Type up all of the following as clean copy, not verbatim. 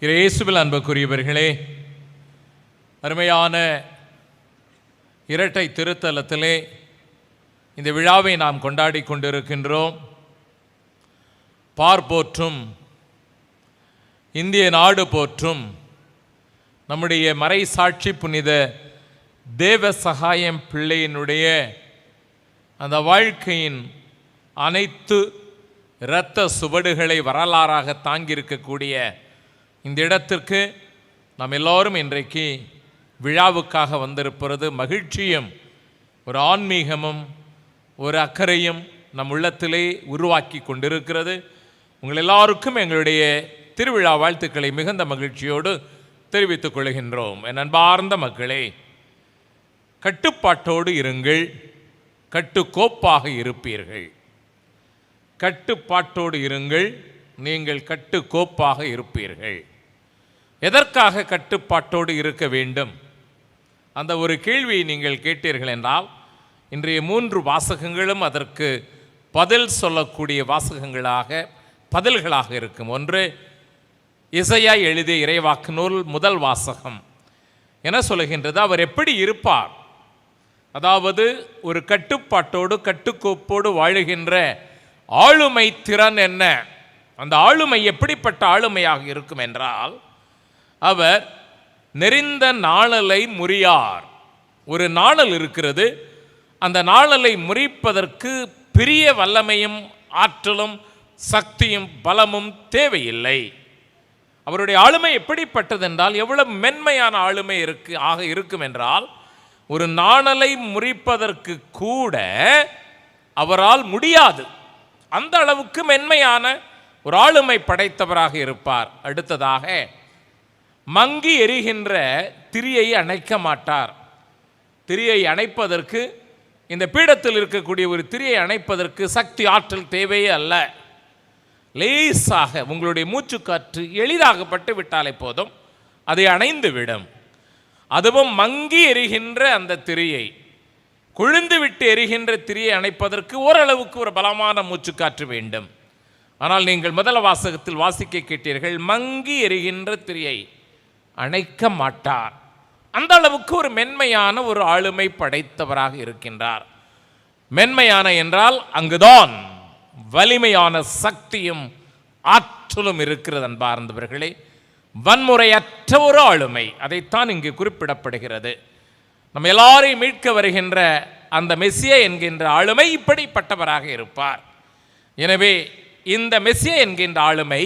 இயேசுவில் அன்புக்குரியவர்களே, அருமையான இரட்டை திருத்தலத்திலே இந்த விழாவை நாம் கொண்டாடி கொண்டிருக்கின்றோம். போற்றும் இந்திய நாடு போற்றும் நம்முடைய மறைசாட்சி புனித தேவ சகாயம் பிள்ளையினுடைய அந்த வாழ்க்கையின் அனைத்து இரத்த சுவடுகளை வரலாறாக தாங்கியிருக்கக்கூடிய இந்த இடத்திற்கு நாம் எல்லோரும் இன்றைக்கு விழாவுக்காக வந்திருப்பது மகிழ்ச்சியும் ஒரு ஆன்மீகமும் ஒரு அக்கறையும் நம் உள்ளத்திலே உருவாக்கி கொண்டிருக்கிறது. உங்கள் எல்லாருக்கும் எங்களுடைய திருவிழா வாழ்த்துக்களை மிகுந்த மகிழ்ச்சியோடு தெரிவித்துக் கொள்கின்றோம். என் அன்பார்ந்த மக்களே, கட்டுப்பாட்டோடு இருங்கள், கட்டுக்கோப்பாக இருப்பீர்கள். கட்டுப்பாட்டோடு இருங்கள், நீங்கள் கட்டுக்கோப்பாக இருப்பீர்கள். எதற்காக கட்டுப்பாட்டோடு இருக்க வேண்டும்? அந்த ஒரு கேள்வியை நீங்கள் கேட்டீர்கள் என்றால், இன்றைய 3 வாசகங்களும் அதற்கு பதில் சொல்லக்கூடிய பதில்களாக இருக்கும். ஒன்று, இசையா எழுதிய இறைவாக்கு நூல் முதல் வாசகம் என சொல்லுகின்றது. அவர் எப்படி இருப்பார்? அதாவது ஒரு கட்டுப்பாட்டோடு கட்டுக்கோப்போடு வாழுகின்ற ஆளுமை திறன் என்ன? அந்த ஆளுமை எப்படிப்பட்ட ஆளுமையாக இருக்கும் என்றால், அவர் நெறிந்த நாணலை முறியார். ஒரு நாணல் இருக்கிறது, அந்த நாணலை முறிப்பதற்கு பெரிய வல்லமையும் ஆற்றலும் சக்தியும் பலமும் தேவையில்லை. அவருடைய ஆளுமை எப்படிப்பட்டது என்றால், எவ்வளவு மென்மையான ஆளுமை இருக்கும் என்றால், ஒரு நாணலை முறிப்பதற்கு கூட அவரால் முடியாது. அந்த அளவுக்கு மென்மையான ஒரு ஆளுமை படைத்தவராக இருப்பார். அடுத்ததாக, மங்கி எரிகின்ற திரியை அணைக்க மாட்டார். திரியை அணைப்பதற்கு, இந்த பீடத்தில் இருக்கக்கூடிய ஒரு திரியை அணைப்பதற்கு சக்தி ஆற்றல் தேவையே அல்ல. லேசாக உங்களுடைய மூச்சுக்காற்று எளிதாகப்பட்டு விட்டாலே போதும், அதை அணைந்து விடும். அதுவும் மங்கி எரிகின்ற அந்த திரியை, கொழுந்து விட்டு எரிகின்ற திரியை அணைப்பதற்கு ஓரளவுக்கு ஒரு பலமான மூச்சுக்காற்று வேண்டும். ஆனால் நீங்கள் முதல் வாசகத்தில் வாசிக்க கேட்டீர்கள், மங்கி எரிகின்ற திரியை அணைக்க மாட்டார். அந்த அளவுக்கு ஒரு மென்மையான ஒரு ஆளுமை படைத்தவராக இருக்கின்றார். மென்மையான என்றால் அங்குதான் வலிமையான சக்தியும் ஆற்றலும் இருக்கிறது. அன்பார்ந்தவர்களே, வன்முறையற்ற ஒரு ஆளுமை, அதைத்தான் இங்கு குறிப்பிடப்படுகிறது. நம்ம எல்லாரையும் மீட்க வருகின்ற அந்த மெசியா என்கின்ற ஆளுமை இப்படிப்பட்டவராக இருப்பார். எனவே இந்த மெசியா என்கின்ற ஆளுமை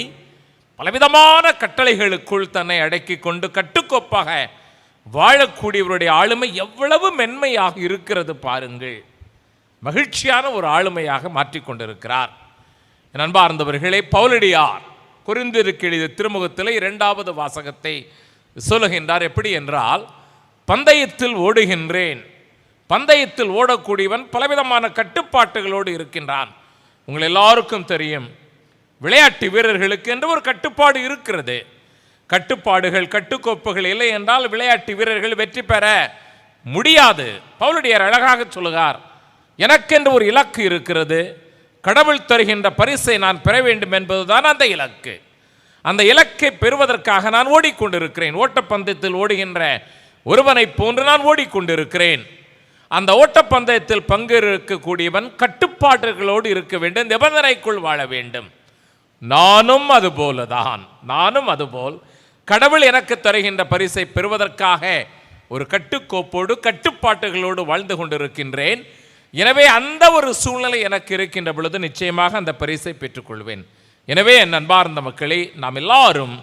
பலவிதமான கட்டளைகளுக்குள் தன்னை அடக்கி கொண்டு கட்டுக்கோப்பாக வாழக்கூடியவருடைய ஆளுமை எவ்வளவு மென்மையாக இருக்கிறது பாருங்கள். மகிழ்ச்சியான ஒரு ஆளுமையாக மாற்றிக்கொண்டிருக்கிறார். என் அன்பார்ந்தவர்களே, பவுலடியார் கொரிந்தியருக்கு எழுதிய திருமுகத்தில் 2வது வாசகத்தை சொல்லுகின்றார். எப்படி என்றால், பந்தயத்தில் ஓடுகின்றேன். பந்தயத்தில் ஓடக்கூடியவன் பலவிதமான கட்டுப்பாட்டுகளோடு இருக்கின்றான். உங்கள் எல்லாருக்கும் தெரியும், விளையாட்டு வீரர்களுக்கு என்று ஒரு கட்டுப்பாடு இருக்கிறது. கட்டுப்பாடுகள் கட்டுக்கோப்புகள் இல்லை என்றால் விளையாட்டு வீரர்கள் வெற்றி பெற முடியாது. பவுலடியார் அழகாக சொல்லுகிறார், எனக்கென்று ஒரு இலக்கு இருக்கிறது, கடவுள் தருகின்ற பரிசை நான் பெற வேண்டும் என்பதுதான் அந்த இலக்கு. அந்த இலக்கை பெறுவதற்காக நான் ஓடிக்கொண்டிருக்கிறேன். ஓட்டப்பந்தயத்தில் ஓடுகின்ற ஒருவனை போன்று நான் ஓடிக்கொண்டிருக்கிறேன். அந்த ஓட்டப்பந்தயத்தில் பங்கேற்கக்கூடியவன் கட்டுப்பாடுகளோடு இருக்க வேண்டும், நிபந்தனைக்குள் வாழ வேண்டும். நானும் அதுபோல் கடவுள் எனக்கு தருகின்ற பரிசை பெறுவதற்காக ஒரு கட்டுக்கோப்போடு கட்டுப்பாட்டுகளோடு வாழ்ந்து கொண்டிருக்கின்றேன். எனவே அந்த ஒரு சூழ்நிலை எனக்கு இருக்கின்ற பொழுது நிச்சயமாக அந்த பரிசை பெற்றுக்கொள்வேன். எனவே என் அன்பார்ந்த மக்களே, நாம் எல்லாரும்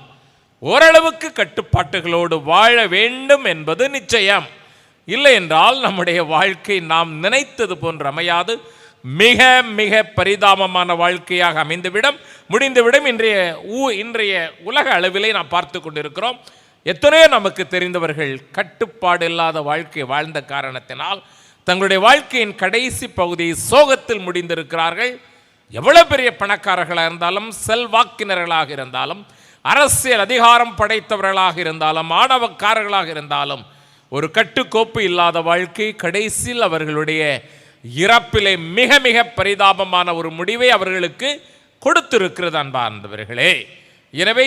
ஓரளவுக்கு கட்டுப்பாட்டுகளோடு வாழ வேண்டும் என்பது நிச்சயம். இல்லை என்றால் நம்முடைய வாழ்க்கை நாம் நினைத்தது போன்று அமையாது, மிக மிக பரிதாபமான வாழ்க்கையாக முடிந்துவிடும். இன்றைய உலக அளவிலே நாம் பார்த்து கொண்டிருக்கிறோம். எத்தனையோ நமக்கு தெரிந்தவர்கள் கட்டுப்பாடு இல்லாத வாழ்க்கை வாழ்ந்த காரணத்தினால் தங்களுடைய வாழ்க்கையின் கடைசி பகுதியை சோகத்தில் முடிந்திருக்கிறார்கள். எவ்வளவு பெரிய பணக்காரர்களாக இருந்தாலும், செல்வாக்கினர்களாக இருந்தாலும், அரசியல் அதிகாரம் படைத்தவர்களாக இருந்தாலும், ஆணவக்காரர்களாக இருந்தாலும், ஒரு கட்டுக்கோப்பு இல்லாத வாழ்க்கை கடைசியில் அவர்களுடைய இறப்பிலே மிக மிக பரிதாபமான ஒரு முடிவை அவர்களுக்கு கொடுத்திருக்கிறது. அன்பார்ந்தவர்களே, எனவே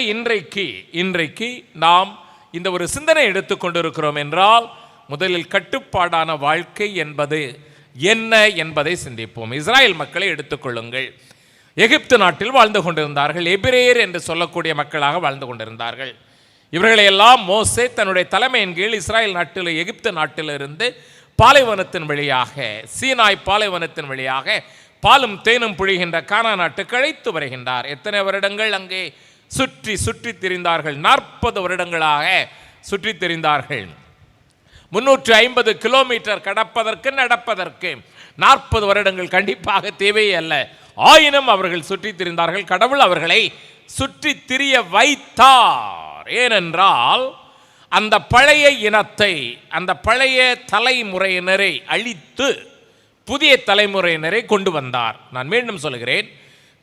இன்றைக்கு நாம் இந்த ஒரு சிந்தனை எடுத்துக்கொண்டிருக்கிறோம் என்றால் முதலில் கட்டுப்பாடான வாழ்க்கை என்பது என்ன என்பதை சிந்திப்போம். இஸ்ராயல் மக்களை எடுத்துக்கொள்ளுங்கள். எகிப்து நாட்டில் வாழ்ந்து கொண்டிருந்தார்கள். எபிரேயர் என்று சொல்லக்கூடிய மக்களாக வாழ்ந்து கொண்டிருந்தார்கள். இவர்களையெல்லாம் மோசே தன்னுடைய தலைமையின் கீழ் இஸ்ராயல் நாட்டில் எகிப்து நாட்டிலிருந்து பாலைவனத்தின் வழியாக, சீனாய் பாலைவனத்தின் வழியாக பாலும் தேனும் பொழிகின்ற கானா நாட்டுக்கு அழைத்து வருகின்றார். எத்தனை வருடங்கள் அங்கே சுற்றி சுற்றி திரிந்தார்கள்? 40 வருடங்களாக சுற்றி திரிந்தார்கள். 350 கிலோமீட்டர் கடப்பதற்கு நடப்பதற்கு 40 வருடங்கள் கண்டிப்பாக தேவையே அல்ல. ஆயினும் அவர்கள் சுற்றி திரிந்தார்கள். கடவுள் அவர்களை சுற்றி திரிய வைத்தார். ஏனென்றால் அந்த பழைய இனத்தை, அந்த பழைய தலைமுறையினரை அழித்து புதிய தலைமுறையினரை கொண்டு வந்தார். நான் மீண்டும் சொல்கிறேன்,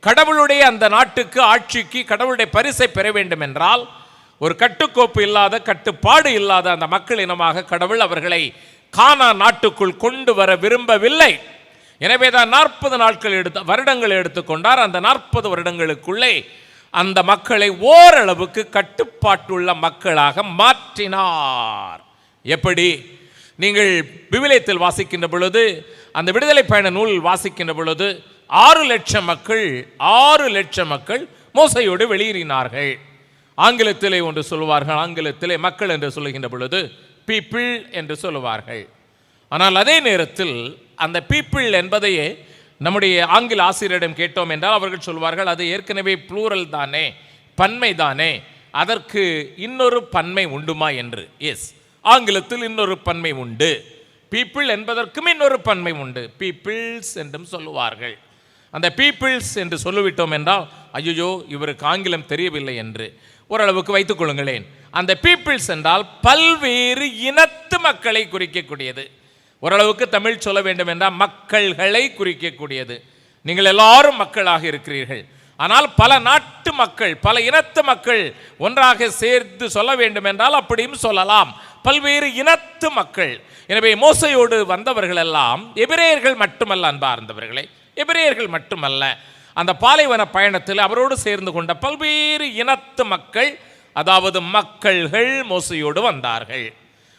கடவுளுடைய அந்த நாட்டுக்கு, ஆட்சிக்கு கடவுளுடைய பரிசை பெற வேண்டும் என்றால் ஒரு கட்டுக்கோப்பு இல்லாத, கட்டுப்பாடு இல்லாத அந்த மக்கள் இனமாக கடவுள் அவர்களை கானா நாட்டுக்குள் கொண்டு வர விரும்பவில்லை. எனவே தான் 40 வருடங்கள் எடுத்துக்கொண்டார். அந்த 40 வருடங்களுக்குள்ளே அந்த மக்களை ஓரளவுக்கு கட்டுப்பாட்டுள்ள மக்களாக மாற்றினார். எப்படி? நீங்கள் விவிலியத்தில் வாசிக்கின்ற பொழுது, அந்த விடுதலை பயண நூல் வாசிக்கின்ற பொழுது 6 லட்சம் மக்கள் மோசையோடு வெளியேறினார்கள். ஆங்கிலத்திலே ஒன்று சொல்லுவார்கள், ஆங்கிலத்திலே மக்கள் என்று சொல்லுகின்ற பொழுது பீப்பிள் என்று சொல்லுவார்கள். ஆனால் அதே நேரத்தில் அந்த பீப்பிள் என்பதையே நம்முடைய ஆங்கில ஆசிரியரிடம் கேட்டோம் என்றால் அவர்கள் சொல்வார்கள், அது ஏற்கனவே ப்ளூரல் தானே, பன்மை தானே, அதற்கு இன்னொரு பன்மை உண்டுமா என்று. எஸ், ஆங்கிலத்தில் இன்னொரு பன்மை உண்டு. பீப்பிள் என்பதற்கும் இன்னொரு பன்மை உண்டு, பீப்பிள்ஸ் என்றும் சொல்லுவார்கள். அந்த பீப்பிள்ஸ் என்று சொல்லிவிட்டோம் என்றால் ஐயோ இவருக்கு ஆங்கிலம் தெரியவில்லை என்று ஓரளவுக்கு வைத்துக் கொள்ளுங்களேன். அந்த பீப்பிள்ஸ் என்றால் பல்வேறு இனத்து மக்களை குறிக்கக்கூடியது. ஓரளவுக்கு தமிழ் சொல்ல வேண்டும் என்றால் மக்கள்களை குறிக்கக்கூடியது. நீங்கள் எல்லாரும் மக்களாக இருக்கிறீர்கள். ஆனால் பல நாட்டு மக்கள், பல இனத்து மக்கள் ஒன்றாக சேர்த்து சொல்ல வேண்டும் என்றால் அப்படியும் சொல்லலாம், பல்வேறு இனத்து மக்கள். எனவே மோசையோடு வந்தவர்கள் எல்லாம் எபிரேயர்கள் மட்டுமல்ல, அன்பார்ந்தவர்களே, எபிரேயர்கள் மட்டுமல்ல, அந்த பாலைவன பயணத்தில் அவரோடு சேர்ந்து கொண்ட பல்வேறு இனத்து மக்கள், அதாவது மக்கள்கள் மோசையோடு வந்தார்கள்.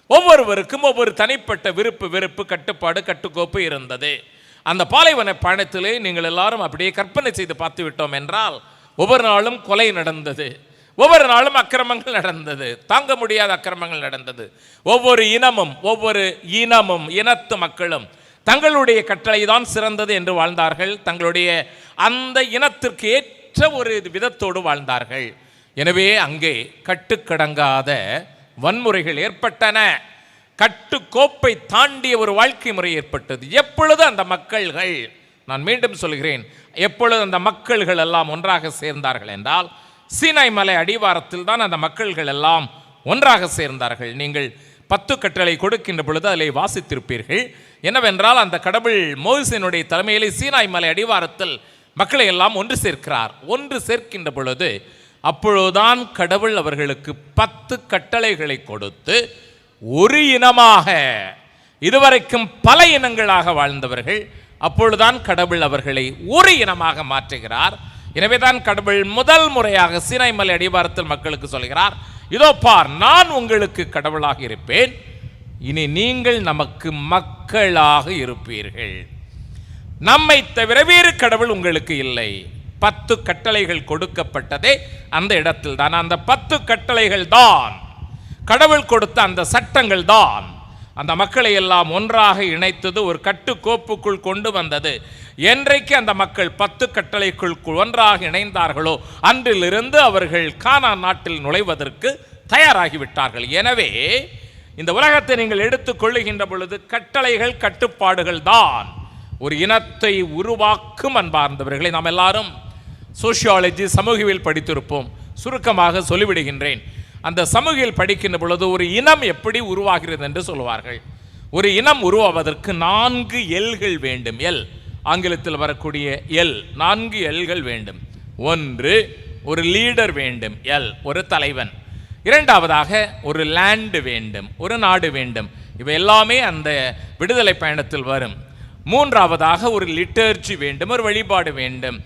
ஒவ்வொருவருக்கும் ஒவ்வொரு தனிப்பட்ட விருப்பு, கட்டுப்பாடு, கட்டுக்கோப்பு இருந்தது. அந்த பாலைவன பயணத்திலே நீங்கள் எல்லாரும் அப்படியே கற்பனை செய்து பார்த்து விட்டோம் என்றால் ஒவ்வொரு நாளும் கொலை நடந்தது, ஒவ்வொரு நாளும் அக்கிரமங்கள் நடந்தது, தாங்க முடியாத அக்கிரமங்கள் நடந்தது. ஒவ்வொரு இனமும் இனத்து மக்களும் தங்களுடைய கட்டளை தான் சிறந்தது என்று வாழ்ந்தார்கள். தங்களுடைய அந்த இனத்திற்கு ஏற்ற ஒரு விதத்தோடு வாழ்ந்தார்கள். எனவே அங்கே கட்டுக்கடங்காத வன்முறைகள் ஏற்பட்டன. கட்டுக்கோப்பை தாண்டிய ஒரு வாழ்க்கை முறை ஏற்பட்டது. எப்பொழுது அந்த மக்கள்கள், நான் மீண்டும் சொல்கிறேன், எப்பொழுது அந்த மக்கள்கள் எல்லாம் ஒன்றாக சேர்ந்தார்கள் என்றால் சீனாய் மலை அடிவாரத்தில் தான் அந்த மக்கள்கள் எல்லாம் ஒன்றாக சேர்ந்தார்கள். நீங்கள் 10 கட்டளை கொடுக்கின்ற பொழுது அதில் வாசித்திருப்பீர்கள். என்னவென்றால் அந்த கடவுள் மோசேயினுடைய தலைமையிலே சீனாய் மலை அடிவாரத்தில் மக்களை எல்லாம் ஒன்று சேர்க்கிறார். ஒன்று சேர்க்கின்ற பொழுது அப்பொழுதுதான் கடவுள் அவர்களுக்கு 10 கட்டளைகளை கொடுத்து ஒரு இனமாக, இதுவரைக்கும் பல இனங்களாக வாழ்ந்தவர்கள், அப்பொழுதுதான் கடவுள் அவர்களை ஒரு இனமாக மாற்றுகிறார். எனவே தான் கடவுள் முதல் முறையாக சீனாய் மலை அடிவாரத்தில் மக்களுக்கு சொல்கிறார், இதோ பார், நான் உங்களுக்கு கடவுளாக இருப்பேன், இனி நீங்கள் நமக்கு மக்களாக இருப்பீர்கள். நம்மை தவிர வேறு கடவுள் உங்களுக்கு இல்லை. 10 கட்டளைகள் கொடுக்கப்பட்டதே அந்த இடத்தில் தான். அந்த 10 கட்டளைகள் தான், கடவுள் கொடுத்த அந்த சட்டங்கள் தான் அந்த மக்களை எல்லாம் ஒன்றாக இணைத்தது, ஒரு கட்டுக்கோப்புக்குள் கொண்டு வந்தது. என்றைக்கு அந்த மக்கள் 10 கட்டளைக்குள் ஒன்றாக இணைந்தார்களோ அன்றிலிருந்து அவர்கள் கானான் நாட்டில் நுழைவதற்கு தயாராகிவிட்டார்கள். எனவே இந்த உலகத்தை நீங்கள் எடுத்துக்கொள்ளுகின்ற பொழுது கட்டளைகள், கட்டுப்பாடுகள் தான் ஒரு இனத்தை உருவாக்கும். அன்பார்ந்தவர்களை, நாம் எல்லாரும் சோசியாலஜி, சமூகவியல் படித்திருப்போம். சுருக்கமாக சொல்லிவிடுகின்றேன். அந்த சமூகவியல் படிக்கின்ற பொழுது ஒரு இனம் எப்படி உருவாகிறது என்று சொல்லுவார்கள். ஒரு இனம் உருவாவதற்கு 4 எல்கள் வேண்டும். எல், ஆங்கிலத்தில் வரக்கூடிய எல், 4 எல்கள் வேண்டும். 1, ஒரு லீடர் வேண்டும். எல், ஒரு தலைவன். இரண்டாவதாக ஒரு லேண்ட் வேண்டும், ஒரு நாடு வேண்டும். இவை எல்லாமே அந்த விடுதலை பயணத்தில் வரும். மூன்றாவதாக ஒரு லிட்டர்ஜி வேண்டும், ஒரு வழிபாடு வேண்டும்.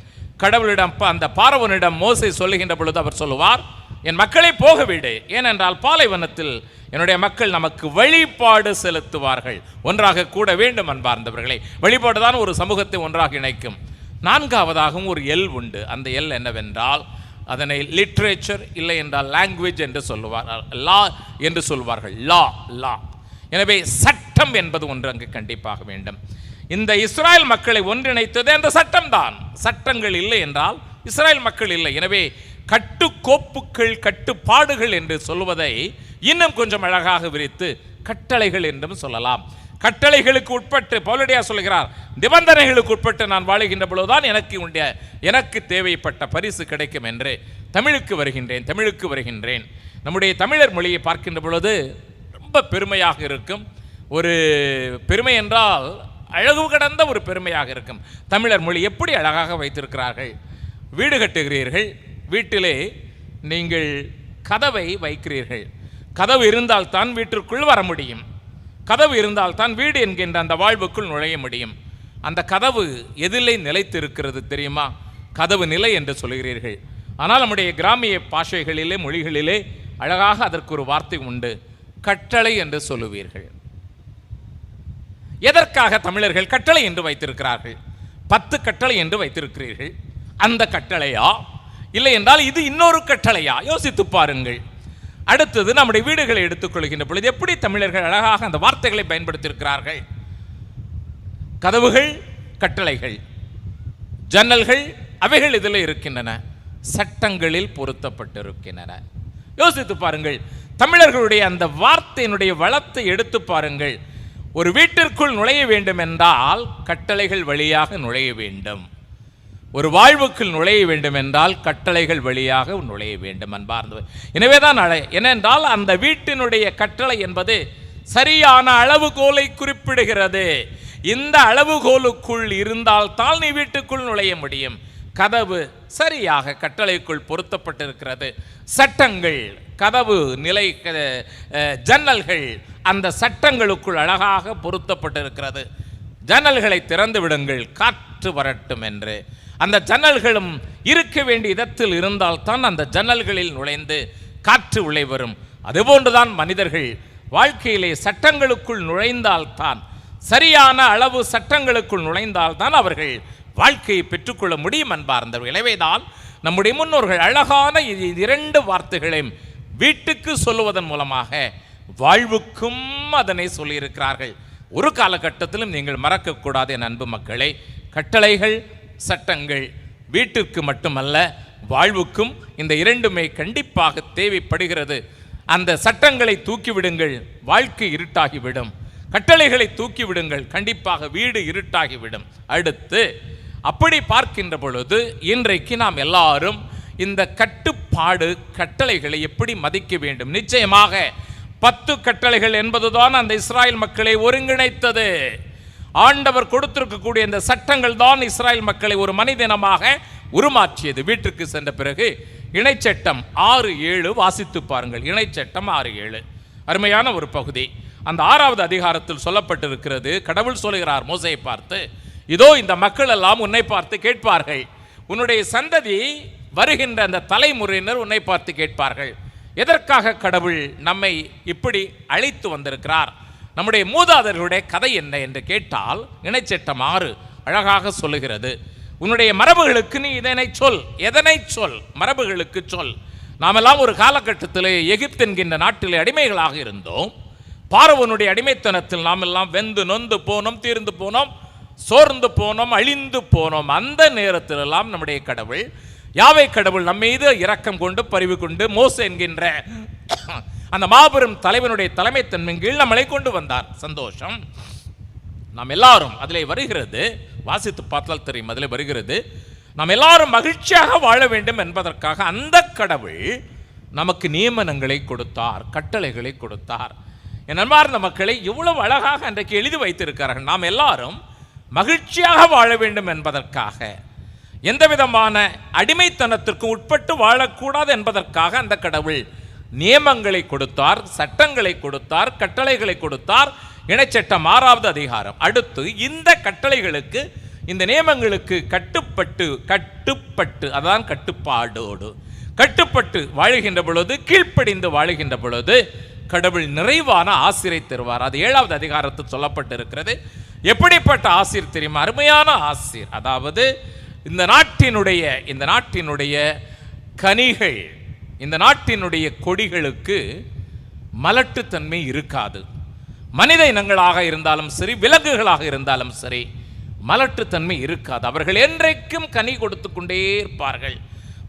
கடவுளிடம் அந்த பார்வோனிடம் மோசே சொல்லுகின்ற பொழுது அவர் சொல்லுவார், என் மக்களை போக விடு, ஏனென்றால் பாலைவனத்தில் என்னுடைய மக்கள் நமக்கு வழிபாடு செலுத்துவார்கள். ஒன்றாக கூட வேண்டும் அன்பார்ந்தவர்களே. வழிபாடுதான் ஒரு சமூகத்தை ஒன்றாக இணைக்கும். நான்காவதாகவும் ஒரு எல் உண்டு. அந்த எல் என்னவென்றால் அதனை லிட்ரேச்சர் இல்லை என்றால் லாங்குவேஜ் என்று சொல்லுவார், லா என்று சொல்வார்கள். லா லா. எனவே சட்டம் என்பது ஒன்று அங்கு கண்டிப்பாக வேண்டும். இந்த இஸ்ராயல் மக்களை ஒன்றிணைத்தது அந்த சட்டம்தான். சட்டங்கள் இல்லை என்றால் இஸ்ராயல் மக்கள் இல்லை. எனவே கட்டுக்கோப்புகள் கட்டுப்பாடுகள் என்று சொல்வதை இன்னும் கொஞ்சம் அழகாக விரித்து கட்டளைகள் என்றும் சொல்லலாம். கட்டளைகளுக்கு உட்பட்டு பவுலடியா சொல்கிறார், நிபந்தனைகளுக்கு உட்பட்டு நான் வாழுகின்ற பொழுதுதான் எனக்கு தேவைப்பட்ட பரிசு கிடைக்கும் என்று. தமிழுக்கு வருகின்றேன். நம்முடைய தமிழர் மொழியை பார்க்கின்ற பொழுது ரொம்ப பெருமையாக இருக்கும். ஒரு பெருமை என்றால் அழகு கடந்த ஒரு பெருமையாக இருக்கும். தமிழர் மொழி எப்படி அழகாக வைத்திருக்கிறார்கள். வீடு கட்டுகிறீர்கள், வீட்டிலே நீங்கள் கதவை வைக்கிறீர்கள். கதவு இருந்தால்தான் வீட்டிற்குள் வர முடியும். கதவு இருந்தால்தான் வீடு என்கின்ற அந்த வாழ்வுக்குள் நுழைய முடியும். அந்த கதவு எதிலே நிலைத்து இருக்கிறது தெரியுமா? கதவு நிலை என்று சொல்கிறீர்கள். ஆனால் நம்முடைய கிராமிய பாஷைகளிலே மொழிகளிலே அழகாக அதற்கு ஒரு வார்த்தை உண்டு, கட்டளை என்று சொல்லுவீர்கள். எதற்காக தமிழர்கள் கட்டளை என்று வைத்திருக்கிறார்கள்? 10 கட்டளை என்று வைத்திருக்கிறீர்கள். அந்த கட்டளையா இல்லை என்றால் இது இன்னொரு கட்டளையா? யோசித்து பாருங்கள். அடுத்தது நம்முடைய வீடுகளை எடுத்துக்கொள்கின்ற பொழுது எப்படி தமிழர்கள் அழகாக அந்த வார்த்தைகளை பயன்படுத்தியிருக்கிறார்கள். கதவுகள் கட்டளைகள், ஜன்னல்கள் அவைகள் இதில் இருக்கின்றன, சட்டங்களில் பொருத்தப்பட்டிருக்கின்றன. யோசித்து பாருங்கள். தமிழர்களுடைய அந்த வார்த்தையினுடைய வளத்தை எடுத்து பாருங்கள். ஒரு வீட்டிற்குள் நுழைய வேண்டும் என்றால் கட்டளைகள் வழியாக நுழைய வேண்டும். ஒரு வாழ்வுக்குள் நுழைய வேண்டும் என்றால் கட்டளைகள் வழியாக நுழைய வேண்டும் அன்பார்ந்தவர். எனவேதான் ஏனென்றால் அந்த வீட்டினுடைய கட்டளை என்பது சரியான அளவுகோலை குறிப்பிடுகிறது. இந்த அளவுகோலுக்குள் இருந்தால்தான் நீ வீட்டுக்குள் நுழைய முடியும். கதவு சரியாக கட்டளைக்குள் பொருத்தப்பட்டிருக்கிறது. சட்டங்கள், கதவு நிலை, ஜன்னல்கள் அந்த சட்டங்களுக்குள் அழகாக பொருத்தப்பட்டிருக்கிறது. ஜன்னல்களை திறந்து விடுங்கள், காற்று வரட்டும் என்று. அந்த ஜன்னல்களும் இருக்க வேண்டிய இடத்தில் இருந்தால்தான் அந்த ஜன்னல்களில் நுழைந்து காற்று உள்ளே வரும். அதுபோன்றுதான் மனிதர்கள் வாழ்க்கையிலே சட்டங்களுக்குள் நுழைந்தால்தான், சரியான அளவு சட்டங்களுக்குள் நுழைந்தால்தான் அவர்கள் வாழ்க்கையை பெற்றுக்கொள்ள முடியும் அன்பார்ந்தவர்கள். எனவேதான் நம்முடைய முன்னோர்கள் அழகான 2 வார்த்தைகளையும் வீட்டுக்கு சொல்லுவதன் மூலமாக வாழ்வுக்கும் அதனை சொல்லியிருக்கிறார்கள். ஒரு காலகட்டத்திலும் நீங்கள் மறக்கக்கூடாது என் அன்பு மக்களே. கட்டளைகள், சட்டங்கள் வீட்டிற்கு மட்டுமல்ல வாழ்வுக்கும் இந்த 2மே கண்டிப்பாக தேவைப்படுகிறது. அந்த சட்டங்களை தூக்கிவிடுங்கள், வாழ்க்கை இருட்டாகிவிடும். கட்டளைகளை தூக்கிவிடுங்கள், கண்டிப்பாக வீடு இருட்டாகிவிடும். அடுத்து அப்படி பார்க்கின்ற பொழுது இன்றைக்கு நாம் எல்லாரும் இந்த கட்டுப்பாடு கட்டளைகளை எப்படி மதிக்க வேண்டும்? நிச்சயமாக 10 கட்டளைகள் என்பதுதான் அந்த இஸ்ராயல் மக்களை ஒருங்கிணைத்தது. ஆண்டவர் கொடுத்திருக்கக்கூடிய இந்த சட்டங்கள் தான் இஸ்ராயல் மக்களை ஒரு மனிதனமாக உருமாற்றியது. வீட்டிற்கு சென்ற பிறகு இணைச்சட்டம் 6:7 வாசித்து பாருங்கள். இணைச்சட்டம் 6:7 அருமையான ஒரு பகுதி. அந்த 6வது அதிகாரத்தில் சொல்லப்பட்டிருக்கிறது. கடவுள் சொல்கிறார் மோசேயை பார்த்து, இதோ இந்த மக்கள் எல்லாம் உன்னை பார்த்து கேட்பார்கள். உன்னுடைய சந்ததி வருகின்ற அந்த தலைமுறையினர் உன்னை பார்த்து கேட்பார்கள், எதற்காக கடவுள் நம்மை இப்படி அழைத்து வந்திருக்கிறார், நம்முடைய மூதாதையர்களுடைய கதை என்ன என்று கேட்டால் இணைச்சட்டம் 6 அழகாக சொல்லுகிறது. உன்னுடைய மரபுகளுக்கு நீ இதனை சொல். எதனை சொல்? மரபுகளுக்கு சொல். நாமெல்லாம் ஒரு காலகட்டத்தில் எகிப்து என்கின்ற நாட்டிலே அடிமைகளாக இருந்தோம். பார்வோனுடைய அடிமைத்தனத்தில் நாம் எல்லாம் வெந்து நொந்து போனோம், தீர்ந்து போனோம், சோர்ந்து போனோம், அழிந்து போனோம். அந்த நேரத்திலெல்லாம் நம்முடைய கடவுள் யாவே கடவுள் நம் மீது இரக்கம் கொண்டு பரிவு கொண்டு மோசே என்கின்ற அந்த மாபெரும் தலைவனுடைய தலைமைத்தன்மை கீழ் நம்மளை கொண்டு வந்தார். சந்தோஷம். நாம் எல்லாரும் அதிலே வருகிறது, வாசித்து பார்த்தால் தெரியும், அதிலே வருகிறது, நாம் எல்லாரும் மகிழ்ச்சியாக வாழ வேண்டும் என்பதற்காக அந்த கடவுள் நமக்கு நியமனங்களை கொடுத்தார், கட்டளைகளை கொடுத்தார். என் அன்பார்ந்த மக்களை இவ்வளவு அழகாக அன்றைக்கு எழுதி வைத்திருக்கிறார்கள். நாம் எல்லாரும் மகிழ்ச்சியாக வாழ வேண்டும் என்பதற்காக, எந்த விதமான அடிமைத்தனத்திற்கு உட்பட்டு வாழக்கூடாது என்பதற்காக அந்த கடவுள் நியமங்களை கொடுத்தார், சட்டங்களை கொடுத்தார், கட்டளைகளை கொடுத்தார். இணைச்சட்டம் 6வது அதிகாரம். அடுத்து இந்த கட்டளைகளுக்கு இந்த நியமங்களுக்கு கட்டுப்பட்டு அதான் கட்டுப்பாடோடு கட்டுப்பட்டு வாழுகின்ற பொழுது, கீழ்ப்படிந்து வாழுகின்ற பொழுது கடவுள் நிறைவான ஆசீரை தருவார். அது 7வது அதிகாரத்தில் சொல்லப்பட்டிருக்கிறது. எப்படிப்பட்ட ஆசீர் தெரியுமா? அருமையான ஆசீர். அதாவது இந்த நாட்டினுடைய கனிகள், இந்த நாட்டினுடைய கொடிகளுக்கு மலட்டுத்தன்மை இருக்காது. மனித இனங்களாக இருந்தாலும் சரி, விலங்குகளாக இருந்தாலும் சரி, மலட்டுத்தன்மை இருக்காது. அவர்கள் என்றைக்கும் கனி கொடுத்து கொண்டே இருப்பார்கள்.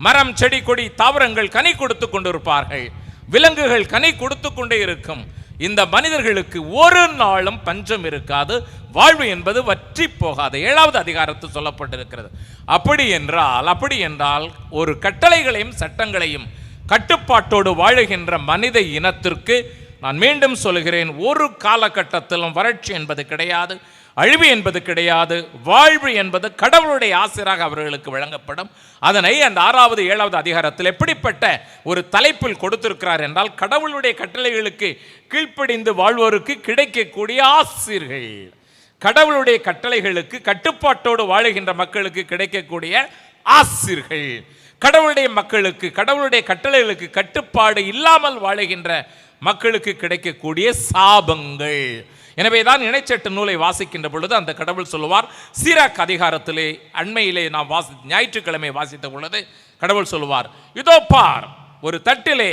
மரம், செடி, கொடி, தாவரங்கள் கனி கொடுத்து கொண்டிருப்பார்கள். விலங்குகள் கனி கொடுத்து கொண்டே இருக்கும். இந்த மனிதர்களுக்கு ஒரு நாளும் பஞ்சம் இருக்காது. வாழ்வு என்பது வற்றி போகாது. 7வது அதிகாரத்தில் சொல்லப்பட்டிருக்கிறது. அப்படி என்றால் ஒரு கட்டளைகளையும் சட்டங்களையும் கட்டுப்பாட்டோடு வாழுகின்ற மனித இனத்திற்கு நான் மீண்டும் சொல்கிறேன், ஒரு காலகட்டத்திலும் வறட்சி என்பது கிடையாது, அழிவு என்பது கிடையாது. வாழ்வு என்பது கடவுளுடைய ஆசீராக அவர்களுக்கு வழங்கப்படும். அதனை அந்த 6வது 7வது அதிகாரத்தில் எப்படிப்பட்ட ஒரு தலைப்பில் கொடுத்திருக்கிறார் என்றால், கடவுளுடைய கட்டளைகளுக்கு கீழ்ப்படிந்து வாழ்வோருக்கு கிடைக்கக்கூடிய ஆசீர்கள், கடவுளுடைய கட்டளைகளுக்கு கட்டுப்பாட்டோடு வாழுகின்ற மக்களுக்கு கிடைக்கக்கூடிய ஆசீர்கள், கடவுளுடைய கட்டளைகளுக்கு கட்டுப்பாடு இல்லாமல் வாழுகின்ற மக்களுக்கு கிடைக்கக்கூடிய சாபங்கள். எனவேதான் இணைச்சட்ட நூலை வாசிக்கின்ற பொழுது அந்த கடவுள் சொல்லுவார், சீராக் அதிகாரத்திலே அண்மையிலே நாம் ஞாயிற்றுக்கிழமை வாசித்த பொழுது கடவுள் சொல்லுவார், இதோ பார், ஒரு தட்டிலே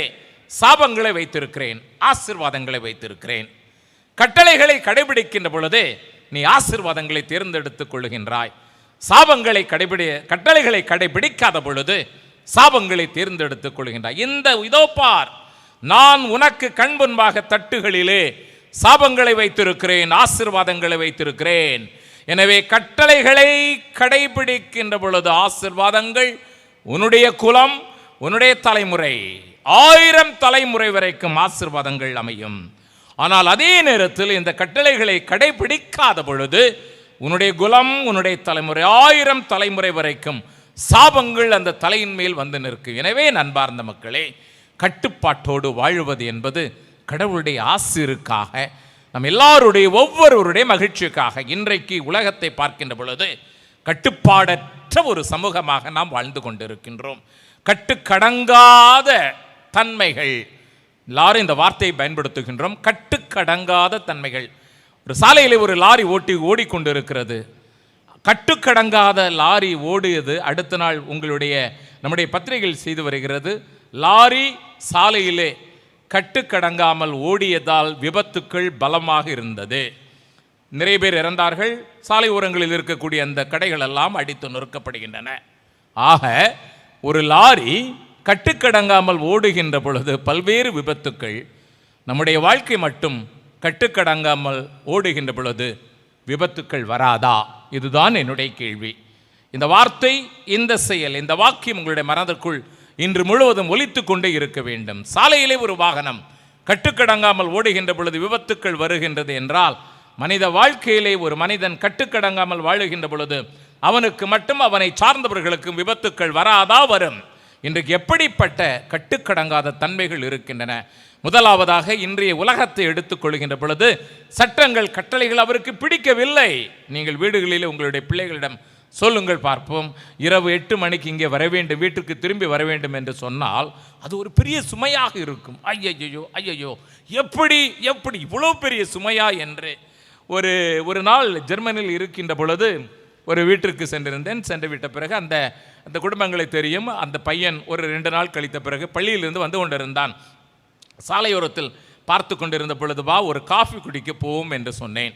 சாபங்களை வைத்திருக்கிறேன், ஆசீர்வாதங்களை வைத்திருக்கிறேன். கட்டளைகளை கடைபிடிக்கின்ற பொழுதே நீ ஆசீர்வாதங்களை தேர்ந்தெடுத்துக் கொள்ளுகின்றாய். கட்டளைகளை கடைபிடிக்காத பொழுது சாபங்களை தேர்ந்தெடுத்துக் கொள்கின்றாய். இதோ பார், நான் உனக்கு கண் முன்பாக தட்டுகளிலே சாபங்களை வைத்திருக்கிறேன், ஆசீர்வாதங்களை வைத்திருக்கிறேன். எனவே கட்டளைகளை கடைபிடிக்கின்ற பொழுது ஆசீர்வாதங்கள் உன்னுடைய குலம், உன்னுடைய தலைமுறை, 1000 தலைமுறை வரைக்கும் ஆசீர்வாதங்கள் அமையும். ஆனால் அதே நேரத்தில் இந்த கட்டளைகளை கடைபிடிக்காத பொழுது உன்னுடைய குலம், உன்னுடைய தலைமுறை, 1000 தலைமுறை வரைக்கும் சாபங்கள் அந்த தலையின் மேல் வந்து நிற்கும். எனவே நண்பார்ந்த மக்களே, கட்டுப்பாட்டோடு வாழுவது என்பது கடவுளுடைய ஆசீருக்காக, நம் எல்லாருடைய ஒவ்வொருவருடைய மகிழ்ச்சிக்காக. இன்றைக்கு உலகத்தை பார்க்கின்ற பொழுது கட்டுப்பாடற்ற ஒரு சமூகமாக நாம் வாழ்ந்து கொண்டிருக்கின்றோம். கட்டுக்கடங்காத தன்மைகள், எல்லாரும் இந்த வார்த்தையை பயன்படுத்துகின்றோம், கட்டுக்கடங்காத தன்மைகள். ஒரு சாலையிலே ஒரு லாரி ஓடிக்கொண்டிருக்கிறது. கட்டுக்கடங்காத லாரி ஓடியது அடுத்த நாள் நம்முடைய பத்திரிகைகள் செய்து வருகிறது. லாரி சாலையிலே கட்டுக்கடங்காமல் ஓடியதால் விபத்துக்கள் பலமாக இருந்தது. நிறைய பேர் இறந்தார்கள். சாலை ஓரங்களில் இருக்கக்கூடிய அந்த கடைகள் எல்லாம் அடித்து நொறுக்கப்படுகின்றன. ஆக ஒரு லாரி கட்டுக்கடங்காமல் ஓடுகின்ற பொழுது பல்வேறு விபத்துக்கள். நம்முடைய வாழ்க்கை மட்டும் கட்டுக்கடங்காமல் ஓடுகின்ற பொழுது விபத்துக்கள் வராதா? இதுதான் என்னுடைய கேள்வி. இந்த வார்த்தை, இந்த செயல், இந்த வாக்கியம் உங்களுடைய மனதிற்குள் இன்று முழுவதும் ஒலித்து கொண்டே இருக்க வேண்டும். சாலையிலே ஒரு வாகனம் கட்டுக்கடங்காமல் ஓடுகின்ற பொழுது விபத்துக்கள் வருகின்றது என்றால், மனித வாழ்க்கையிலே ஒரு மனிதன் கட்டுக்கடங்காமல் வாழுகின்ற பொழுது அவனுக்கு மட்டும் அவனை சார்ந்தவர்களுக்கும் விபத்துக்கள் வராதா? வரும். இன்றைக்கு எப்படிப்பட்ட கட்டுக்கடங்காத தன்மைகள் இருக்கின்றன? முதலாவதாக இன்றைய உலகத்தை எடுத்துக்கொள்கின்ற பொழுது சட்டங்கள், கட்டளைகள் அவருக்கு பிடிக்கவில்லை. நீங்கள் வீடுகளிலே உங்களுடைய பிள்ளைகளிடம் சொல்லுங்கள் பார்ப்போம், இரவு 8 மணிக்கு இங்கே வர வேண்டும், வீட்டுக்கு திரும்பி வர வேண்டும் என்று சொன்னால் அது ஒரு பெரிய சுமையாக இருக்கும். ஐயையோ, எப்படி இவ்வளோ பெரிய சுமையா என்று. ஒரு நாள் ஜெர்மனியில் இருக்கின்ற பொழுது ஒரு வீட்டிற்கு சென்றிருந்தேன். சென்று விட்ட பிறகு அந்த குடும்பங்களை தெரியும். அந்த பையன் ஒரு 2 நாள் கழித்த பிறகு பள்ளியிலிருந்து வந்து கொண்டிருந்தான். சாலையோரத்தில் பார்த்து கொண்டிருந்த பொழுது, வா ஒரு காஃபி குடிக்க போவோம் என்று சொன்னேன்.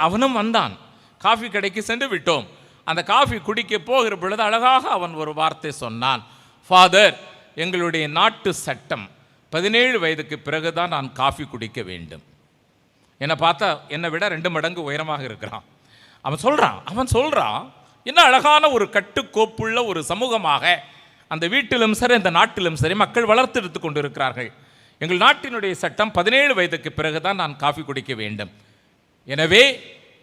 அவனும் வந்தான். காஃபி கடைக்கு சென்று விட்டோம். அந்த காஃபி குடிக்க போகிற பொழுது அழகாக அவன் ஒரு வார்த்தை சொன்னான், ஃபாதர், எங்களுடைய நாட்டு சட்டம் 17 வயதுக்கு பிறகுதான் நான் காஃபி குடிக்க வேண்டும். என்னை பார்த்தா என்னை விட 2 மடங்கு உயரமாக இருக்கிறான். அவன் சொல்கிறான் என்ன அழகான ஒரு கட்டுக்கோப்புள்ள ஒரு சமூகமாக அந்த வீட்டிலும் சரி அந்த நாட்டிலும் சரி மக்கள் வளர்த்தெடுத்து கொண்டு இருக்கிறார்கள். எங்கள் நாட்டினுடைய சட்டம் 17 வயதுக்கு பிறகுதான் நான் காஃபி குடிக்க வேண்டும். எனவே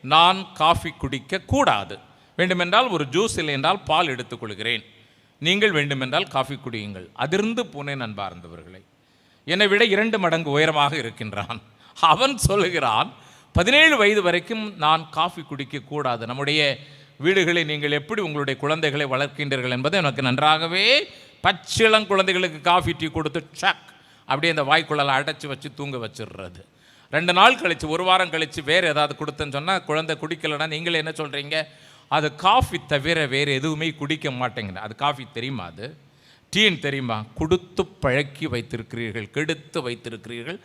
நான் காஃபி குடிக்க கூடாது. வேண்டுமென்றால் ஒரு ஜூஸ், இல்லை என்றால் பால் எடுத்துக்கொள்கிறேன். நீங்கள் வேண்டுமென்றால் காஃபி குடியுங்கள். அதிர்ந்து போனேன் அன்பார்ந்தவர்களை. என்னை விட 2 மடங்கு உயரமாக இருக்கின்றான். அவன் சொல்லுகிறான் 17 வயது வரைக்கும் நான் காஃபி குடிக்க கூடாது. நம்முடைய வீடுகளில் நீங்கள் எப்படி உங்களுடைய குழந்தைகளை வளர்க்கின்றீர்கள் என்பதை எனக்கு நன்றாகவே பச்சிளம் குழந்தைகளுக்கு காஃபி டீ கொடுத்து சக் அப்படியே அந்த வாய்க்குள்ளெல்லாம் அடைச்சி வச்சு தூங்க வச்சிடுறது. 2 நாள் கழித்து 1 வாரம் கழித்து வேறு ஏதாவது கொடுத்தேன்னு சொன்னால் குழந்தை குடிக்கலைன்னா நீங்களே என்ன சொல்கிறீங்க, அது காஃபி தவிர வேறு எதுவுமே குடிக்க மாட்டேங்குது. அது காஃபி தெரியுமா, அது டீன்னு தெரியுமா? கொடுத்து பழக்கி வைத்திருக்கிறீர்கள், கெடுத்து வைத்திருக்கிறீர்கள்.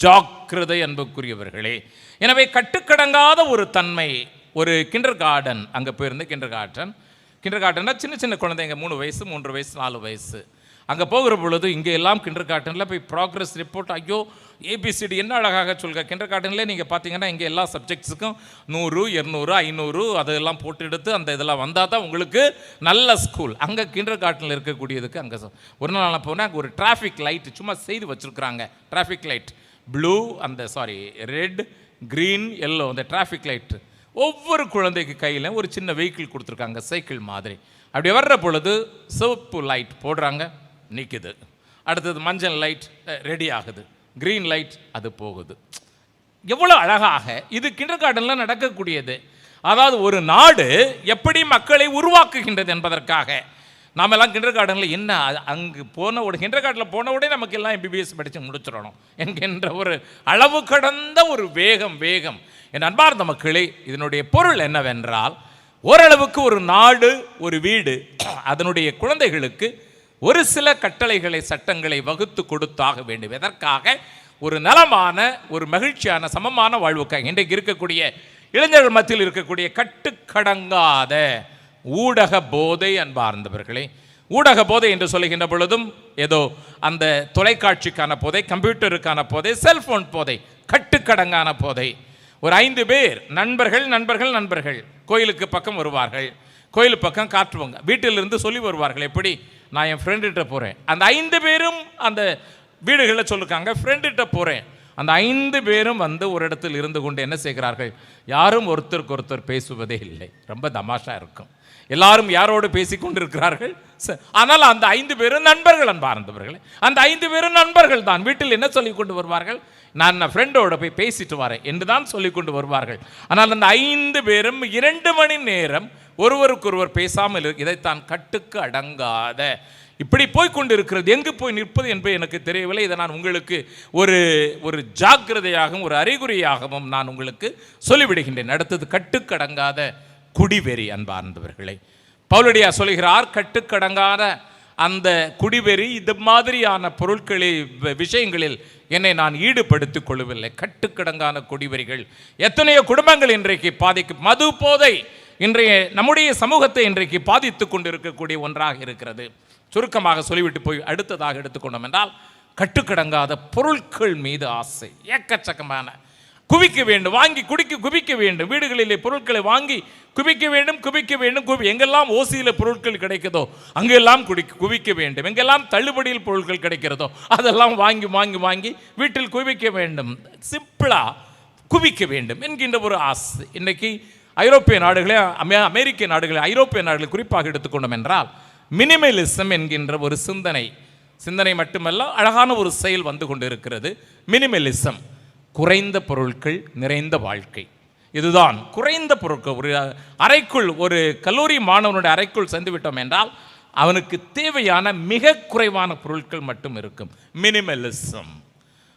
ஜாக்கிரதை அன்புக்குரியவர்களே. எனவே கட்டுக்கடங்காத ஒரு தன்மை. ஒரு கிண்டர் கார்டன் அங்கே போயிருந்து, கிண்டர் கார்டன்னா சின்ன சின்ன குழந்தைங்க 3 வயசு 3 வயசு 4 வயசு. அங்கே போகிற பொழுது இங்கே எல்லாம் கிண்டர் கார்டனில் போய் ப்ராக்ரஸ் ரிப்போர்ட், ஐயோ ஏபிசிடி என்ன அழகாக சொல்க. கிண்டர் கார்டனில் நீங்கள் பார்த்தீங்கன்னா இங்கே எல்லா சப்ஜெக்ட்ஸுக்கும் 100 200 500 அதெல்லாம் போட்டு எடுத்து அந்த இதெல்லாம் வந்தால் தான் உங்களுக்கு நல்ல ஸ்கூல். அங்கே கிண்டர் கார்டனில் இருக்கக்கூடியதுக்கு அங்கே ஒரு நாள் போனால் அங்கே ஒரு டிராஃபிக் லைட் சும்மா செய்து வச்சுருக்குறாங்க. Traffic light blue, red, green, yellow, அந்த டிராஃபிக் லைட்டு ஒவ்வொரு குழந்தைக்கு கையில் ஒரு சின்ன வெஹிக்கிள் கொடுத்துருக்காங்க, சைக்கிள் மாதிரி. அப்படி வர்ற பொழுது சிவப்பு லைட் போடுறாங்க, நிற்குது. அடுத்தது மஞ்சள் லைட் ரெடி ஆகுது, க்ரீன் லைட் அது போகுது. எவ்வளோ அழகாக இது கிண்டர் கார்டனில் நடக்கக்கூடியது. அதாவது ஒரு நாடு எப்படி மக்களை உருவாக்குகின்றது என்பதற்காக நாம் எல்லாம் கிண்டர் கார்டனில் என்ன அங்கே கிண்டர் கார்டனில் போன உடனே நமக்கு எல்லாம் எம்பிபிஎஸ் படித்து முடிச்சிடணும் என்கின்ற ஒரு அளவு கடந்த ஒரு வேகம். என் அன்பார்ந்த மக்களே, இதனுடைய பொருள் என்னவென்றால், ஓரளவுக்கு ஒரு நாடு ஒரு வீடு அதனுடைய குழந்தைகளுக்கு ஒரு சில கட்டளைகளை சட்டங்களை வகுத்து கொடுத்தாக வேண்டும். எதற்காக? ஒரு நலமான ஒரு மகிழ்ச்சியான சமமான வாழ்வுக்காக. இன்றைக்கு இருக்கக்கூடிய இளைஞர்கள் மத்தியில் இருக்கக்கூடிய கட்டுக்கடங்காத ஊடக போதை அன்பார்ந்தவர்களே, ஊடக போதை என்று சொல்லுகின்ற பொழுதும் ஏதோ அந்த தொலைக்காட்சிக்கான போதை, கம்ப்யூட்டருக்கான போதை, செல்போன் போதை, கட்டுக்கடங்கான போதை. ஒரு 5 பேர் நண்பர்கள் கோயிலுக்கு பக்கம் வருவார்கள், கோயில் பக்கம் காட்டுவாங்க, வீட்டிலிருந்து சொல்லி வருவார்கள், எப்படி நான் என் ஃப்ரெண்டுகிட்ட போகிறேன். அந்த 5 பேரும் அந்த வீடுகளில் சொல்லிருக்காங்க, ஃப்ரெண்டுகிட்ட போகிறேன். அந்த 5 பேரும் ஒரு இடத்தில் இருந்து கொண்டு என்ன செய்கிறார்கள், யாரும் ஒருத்தருக்கு ஒருத்தர் பேசுவதே இல்லை. ரொம்ப தமாஷா இருக்கும். எல்லாரும் யாரோடு பேசிக்கொண்டு இருக்கிறார்கள். ஆனால் அந்த 5 பேரும் நண்பர்கள் அன்பார்ந்தவர்களே, அந்த 5 பேரும் நண்பர்கள் தான். வீட்டில் என்ன சொல்லி கொண்டு வருவார்கள், நான் ஃப்ரெண்டோட போய் பேசிட்டு வரேன் என்று தான் சொல்லி கொண்டு வருவார்கள். ஆனால் அந்த 5 பேரும் 2 மணி நேரம் ஒருவருக்கொருவர் பேசாமல் இதைத்தான் கட்டுக்கு அடங்காத இப்படி போய்கொண்டு இருக்கிறது. எங்கு போய் நிற்பது என்பது எனக்கு தெரியவில்லை. இதை நான் உங்களுக்கு ஒரு ஜாக்கிரதையாகவும் ஒரு அறிகுறியாகவும் நான் உங்களுக்கு சொல்லிவிடுகின்றேன். அடுத்தது கட்டுக்கடங்காத குடிவெறி அன்பார்ந்தவர்களை. பவுலடியா சொல்கிறார், கட்டுக்கடங்காத அந்த குடிவெறி இது மாதிரியான விஷயங்களில் என்னை நான் ஈடுபடுத்திக் கொள்ளவில்லை. கட்டுக்கடங்கான குடிவெறிகள் எத்தனையோ குடும்பங்கள் இன்றைக்கு பாதிக்கும். மது போதை இன்றைய நம்முடைய சமூகத்தை இன்றைக்கு பாதித்து கொண்டிருக்கக்கூடிய ஒன்றாக இருக்கிறது. சுருக்கமாக சொல்லிவிட்டு போய் அடுத்ததாக எடுத்துக்கொண்டோம் என்றால், கட்டுக்கடங்காத பொருட்கள் மீது ஆசை ஏக்கச்சக்கமான. குவிக்க வேண்டும், வாங்கி குவிக்க வேண்டும். வீடுகளிலே பொருட்களை வாங்கி குவிக்க வேண்டும். எங்கெல்லாம் ஓசியில் பொருட்கள் கிடைக்கிறதோ அங்கெல்லாம் குவிக்க வேண்டும். எங்கெல்லாம் தள்ளுபடியில் பொருட்கள் கிடைக்கிறதோ அதெல்லாம் வாங்கி வீட்டில் குவிக்க வேண்டும். சிம்பிளாக குவிக்க வேண்டும் என்கின்ற ஒரு ஆசை. இன்றைக்கி ஐரோப்பிய நாடுகளே, அமெரிக்க நாடுகளே, ஐரோப்பிய நாடுகளை குறிப்பாக எடுத்துக்கொண்டோம் என்றால், மினிமலிசம் என்கின்ற ஒரு சிந்தனை மட்டுமல்ல, அழகான ஒரு செயல் வந்து கொண்டு இருக்கிறது. மினிமலிசம், குறைந்த பொருட்கள் நிறைந்த வாழ்க்கை. இதுதான் குறைந்த பொருட்கள். ஒரு அறைக்குள், ஒரு கல்லூரி மாணவனுடைய அறைக்குள் சென்று விட்டோம் என்றால் அவனுக்கு தேவையான மிக குறைவான பொருட்கள் மட்டும் இருக்கும். மினிமலிசம்.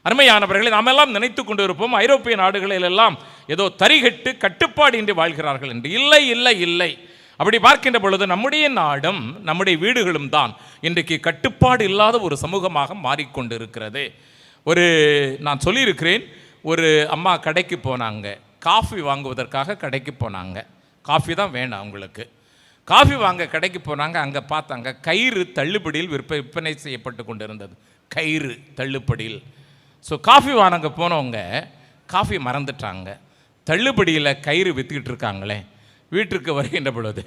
அருமையானவர்களை நாம் எல்லாம் நினைத்து கொண்டு இருப்போம், ஐரோப்பிய நாடுகளில் எல்லாம் ஏதோ தரிகட்டு கட்டுப்பாடு இன்றி வாழ்கிறார்கள் என்று. இல்லை. அப்படி பார்க்கின்ற பொழுது நம்முடைய நாடும் நம்முடைய வீடுகளும் தான் இன்றைக்கு கட்டுப்பாடு இல்லாத ஒரு சமூகமாக மாறிக்கொண்டிருக்கிறது. நான் சொல்லியிருக்கிறேன், ஒரு அம்மா கடைக்கு போனாங்க, காஃபி வாங்குவதற்காக கடைக்கு போனாங்க. காஃபி தான் வேணும் அவங்களுக்கு. காஃபி வாங்க கடைக்கு போனாங்க. அங்கே பார்த்தாங்க கயிறு தள்ளுபடியில் விற்பனை செய்யப்பட்டு கொண்டு இருந்தது. கயிறு தள்ளுபடியில். ஸோ காஃபி வாங்க போனவங்க காஃபி மறந்துட்டாங்க. தள்ளுபடியில் கயிறு விற்றுக்கிட்டு இருக்காங்களே. வீட்டிற்கு வருகின்ற பொழுது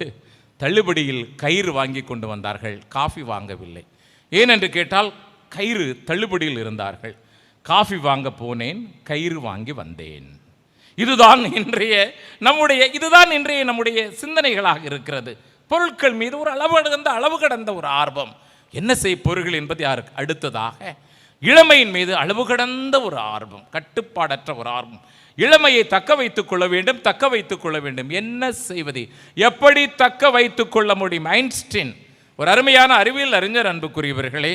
தள்ளுபடியில் கயிறு வாங்கி கொண்டு வந்தார்கள், காஃபி வாங்கவில்லை. ஏனென்று கேட்டால் கயிறு தள்ளுபடியில் இருந்தார்கள். காஃபி வாங்க போனேன், கயிறு வாங்கி வந்தேன். இதுதான் இன்றைய நம்முடைய சிந்தனைகளாக இருக்கிறது. பொருட்கள் மீது ஒரு அளவு கடந்த ஒரு ஆர்வம். என்ன செய்ய பொருட்கள் என்பது யாருக்கு? அடுத்ததாக இளமையின் மீது அளவு கடந்த ஒரு ஆர்வம், கட்டுப்பாடற்ற ஒரு ஆர்வம். இளமையை தக்க வைத்துக் கொள்ள வேண்டும், தக்க வைத்துக் கொள்ள வேண்டும். என்ன செய்வது, எப்படி தக்க வைத்துக் கொள்ள முடியும்? ஐன்ஸ்டீன் ஒரு அருமையான அறிவியல் அறிஞர், அன்புக்குரியவர்களே.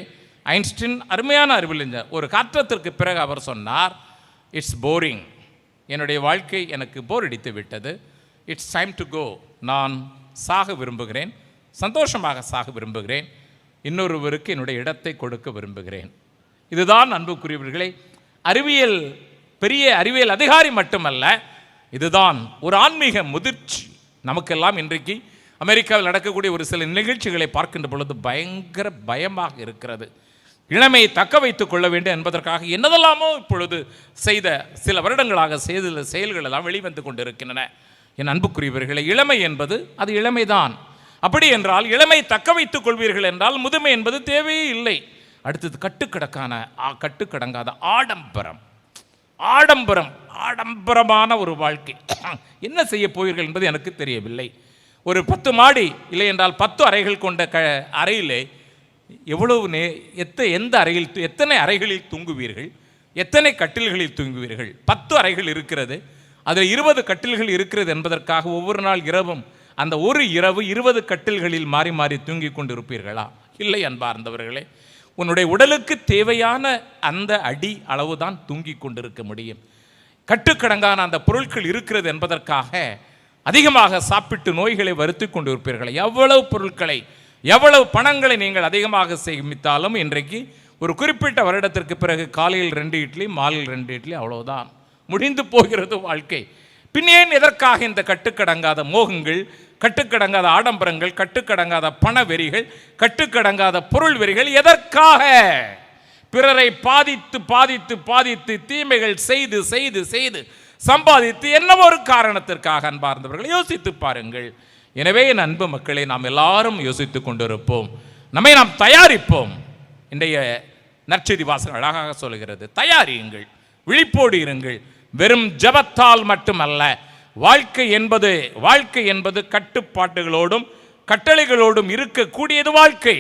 ஐன்ஸ்டீன் அருமையான அறிவியல் அறிஞர். ஒரு காற்றத்திற்கு பிறகு அவர் சொன்னார், இட்ஸ் போரிங், என்னுடைய வாழ்க்கை எனக்கு போர் அடித்து விட்டது, இட்ஸ் டைம் டு கோ, நான் சாக விரும்புகிறேன், சந்தோஷமாக சாக விரும்புகிறேன், இன்னொருவருக்கு என்னுடைய இடத்தை கொடுக்க விரும்புகிறேன். இதுதான் அன்புக்குரியவர்களே அறிவியல், பெரிய அறிவியல் அதிகாரி மட்டுமல்ல, இதுதான் ஒரு ஆன்மீக முதிர்ச்சி. நமக்கெல்லாம் இன்றைக்கு அமெரிக்காவில் நடக்கக்கூடிய ஒரு சில நிகழ்ச்சிகளை பார்க்கின்ற பொழுது பயங்கர பயமாக இருக்கிறது. இளமையை தக்க வைத்துக் கொள்ள வேண்டும் என்பதற்காக என்னதெல்லாமோ இப்பொழுது செய்த சில வருடங்களாக செய்த செயல்கள் எல்லாம் வெளிவந்து கொண்டிருக்கின்றன. என் அன்புக்குரியவர்களே, இளமை என்பது அது இளமைதான். அப்படி என்றால் இளமை தக்க வைத்துக் கொள்வீர்கள் என்றால் முதுமை என்பது தேவையே இல்லை. அடுத்தது கட்டுக்கடங்காத ஆடம்பரம். ஆடம்பரமான ஒரு வாழ்க்கை. என்ன செய்ய போவீர்கள் என்பது எனக்கு தெரியவில்லை. ஒரு 10 மாடி இல்லை என்றால் 10 அறைகள் கொண்ட அறையிலே எவ்வளவு எத்தனை அறைகளில் தூங்குவீர்கள், எத்தனை கட்டில்களில் தூங்குவீர்கள்? 10 அறைகள் இருக்கிறது, அதில் 20 கட்டில்கள் இருக்கிறது என்பதற்காக ஒவ்வொரு நாள் இரவும் அந்த ஒரு இரவு 20 கட்டில்களில் மாறி மாறி தூங்கி கொண்டு இருப்பீர்களா? இல்லை அன்பார்ந்தவர்களே, உன்னுடைய உடலுக்கு தேவையான அந்த அடி அளவுதான் தூங்கி கொண்டிருக்க முடியும். கட்டுக்கடங்கான அந்த பொருட்கள் இருக்கிறது என்பதற்காக அதிகமாக சாப்பிட்டு நோய்களை வருத்தி கொண்டு இருப்பீர்கள். எவ்வளவு பொருட்களை, எவ்வளவு பணங்களை நீங்கள் அதிகமாக சேமித்தாலும் இன்றைக்கு ஒரு குறிப்பிட்ட வருடத்திற்கு பிறகு காலையில் 2 இட்லி, மாலையில் 2 இட்லி, அவ்வளவுதான், முடிந்து போகிறது வாழ்க்கை. பின்னேன் எதற்காக இந்த கட்டுக்கடங்காத மோகங்கள், கட்டுக்கடங்காத ஆடம்பரங்கள், கட்டுக்கடங்காத பண வெறிகள், கட்டுக்கடங்காத பொருள் வெறிகள் எதற்காக? பிறரை பாதித்து பாதித்து பாதித்து தீமைகள் செய்து செய்து செய்து சம்பாதித்து என்ன ஒரு காரணத்திற்காக? அன்பார்ந்தவர்கள் யோசித்து பாருங்கள். எனவே என் அன்பு மக்களை, நாம் எல்லாரும் யோசித்துக் கொண்டிருப்போம், நம்மை நாம் தயாரிப்போம். இன்றைய நற்செய்தி வாசகம் அழகாக சொல்கிறது, தயாரியுங்கள், விழிப்போடு இருங்கள். வெறும் ஜபத்தால் மட்டுமல்ல, வாழ்க்கை என்பது கட்டுப்பாட்டுகளோடும் கட்டளைகளோடும் இருக்கக்கூடியது வாழ்க்கை.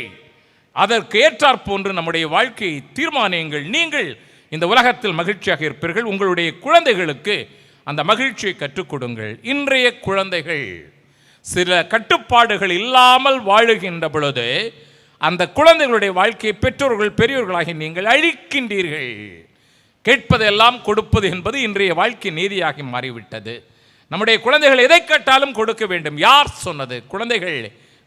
அதற்கு ஏற்றாற் போன்று நம்முடைய வாழ்க்கையை தீர்மானியுங்கள். நீங்கள் இந்த உலகத்தில் மகிழ்ச்சியாக இருப்பீர்கள். உங்களுடைய குழந்தைகளுக்கு அந்த மகிழ்ச்சியை கற்றுக் கொடுங்கள். இன்றைய குழந்தைகள் சில கட்டுப்பாடுகள் இல்லாமல் வாழுகின்ற பொழுது அந்த குழந்தைகளுடைய வாழ்க்கையை பெற்றோர்கள், பெரியோர்களாகி நீங்கள் அழிக்கின்றீர்கள். கேட்பதெல்லாம் கொடுப்பது என்பது இன்றைய வாழ்க்கை நீதியாகி மாறிவிட்டது. நம்முடைய குழந்தைகள் எதை கேட்டாலும் கொடுக்க வேண்டும். யார் சொன்னது குழந்தைகள்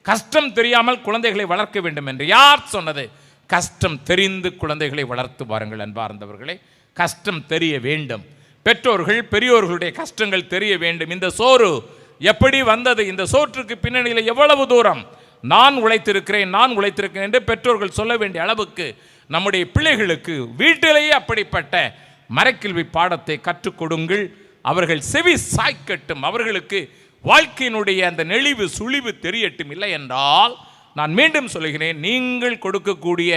கஷ்டம் தெரியாமல் குழந்தைகளை வளர்க்க வேண்டும் என்று? யார் சொன்னது? கஷ்டம் தெரிந்து குழந்தைகளை வளர்த்து பாருங்கள் அன்பார்ந்தவர்களே. கஷ்டம் தெரிய வேண்டும். பெற்றோர்கள், பெரியோர்களுடைய கஷ்டங்கள் தெரிய வேண்டும். இந்த சோறு எப்படி வந்தது, இந்த சோற்றுக்கு பின்னணியில் எவ்வளவு தூரம் நான் உழைத்திருக்கிறேன் என்று பெற்றோர்கள் சொல்ல வேண்டிய அளவுக்கு நம்முடைய பிள்ளைகளுக்கு வீட்டிலேயே அப்படிப்பட்ட மறைக்கல்வி பாடத்தை கற்றுக் கொடுங்கள். அவர்கள் செவி சாய்க்கட்டும், அவர்களுக்கு வாழ்க்கையினுடைய அந்த நெளிவு சுழிவு தெரியட்டும். இல்லை என்றால் நான் மீண்டும் சொல்கிறேன், நீங்கள் கொடுக்கக்கூடிய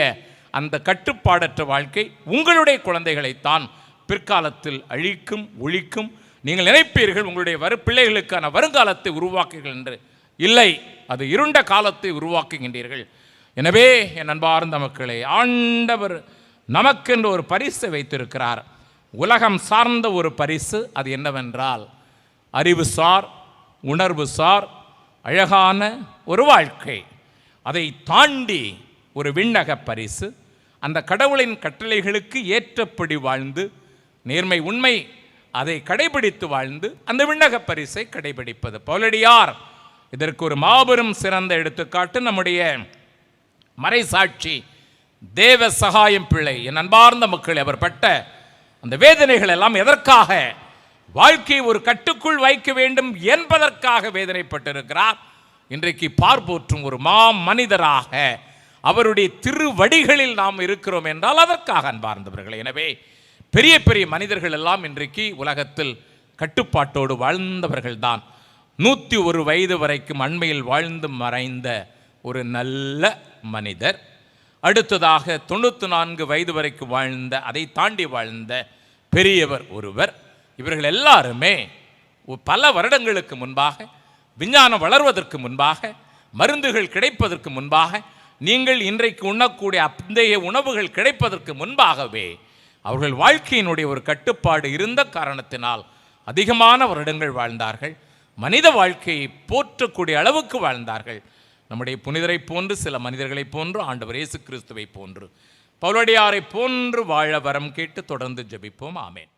அந்த கட்டுப்பாடற்ற வாழ்க்கை உங்களுடைய குழந்தைகளைத்தான் பிற்காலத்தில் அழிக்கும், ஒழிக்கும். நீங்கள் நினைப்பீர்கள் உங்களுடைய பிள்ளைகளுக்கான வருங்காலத்தை உருவாக்குங்கள் என்று. இல்லை, அது இருண்ட காலத்தை உருவாக்குகின்றீர்கள். எனவே என் அன்பார்ந்த மக்களே, ஆண்டவர் நமக்கென்று ஒரு பரிசு வைத்திருக்கிறார். உலகம் சார்ந்த ஒரு பரிசு. அது என்னவென்றால் அறிவுசார், உணர்வுசார், அழகான ஒரு வாழ்க்கை. அதை தாண்டி ஒரு விண்ணக பரிசு. அந்த கடவுளின் கட்டளைகளுக்கு ஏற்றபடி வாழ்ந்து, நேர்மை உண்மை அதை கடைபிடித்து வாழ்ந்து அந்த விண்ணக பரிசை கடைபிடிப்பது. பவுலடியார் இதற்கு ஒரு மாபெரும் சிறந்த எடுத்துக்காட்டு. நம்முடைய மறைசாட்சி தேவ சகாயம் பிள்ளை. என் அன்பார்ந்த மக்கள், அவர் பட்ட அந்த வேதனைகள் எல்லாம் எதற்காக? வாழ்க்கையை ஒரு கட்டுக்குள் வைக்க வேண்டும் என்பதற்காக வேதனைப்பட்டிருக்கிறார். இன்றைக்கு பார்ப்போற்றும் ஒரு மனிதராக அவருடைய திருவடிகளில் நாம் இருக்கிறோம் என்றால் அதற்காக அன்பார்ந்தவர்கள். எனவே பெரிய பெரிய மனிதர்கள் எல்லாம் இன்றைக்கு உலகத்தில் கட்டுப்பாட்டோடு வாழ்ந்தவர்கள்தான். 101 வயது வரைக்கும் அண்மையில் வாழ்ந்து மறைந்த ஒரு நல்ல மனிதர், அடுத்ததாக 94 வயது வரைக்கும் வாழ்ந்த, அதை தாண்டி வாழ்ந்த பெரியவர் ஒருவர். இவர்கள் எல்லாருமே பல வருடங்களுக்கு முன்பாக, விஞ்ஞானம் வளர்வதற்கு முன்பாக, மருந்துகள் கிடைப்பதற்கு முன்பாக, நீங்கள் இன்றைக்கு உண்ணக்கூடிய அந்தைய உணவுகள் கிடைப்பதற்கு முன்பாகவே அவர்கள் வாழ்க்கையினுடைய ஒரு கட்டுப்பாடு இருந்த காரணத்தினால் அதிகமான வருடங்கள் வாழ்ந்தார்கள். மனித வாழ்க்கையை போற்றக்கூடிய அளவுக்கு வாழ்ந்தார்கள். நம்முடைய புனிதரை போன்று, சில மனிதர்களை போன்று, ஆண்டவர் இயேசு கிறிஸ்துவை போன்று, பவுலடியாரை போன்று வாழ வரம் கேட்டு தொடர்ந்து ஜெபிப்போம். ஆமென்.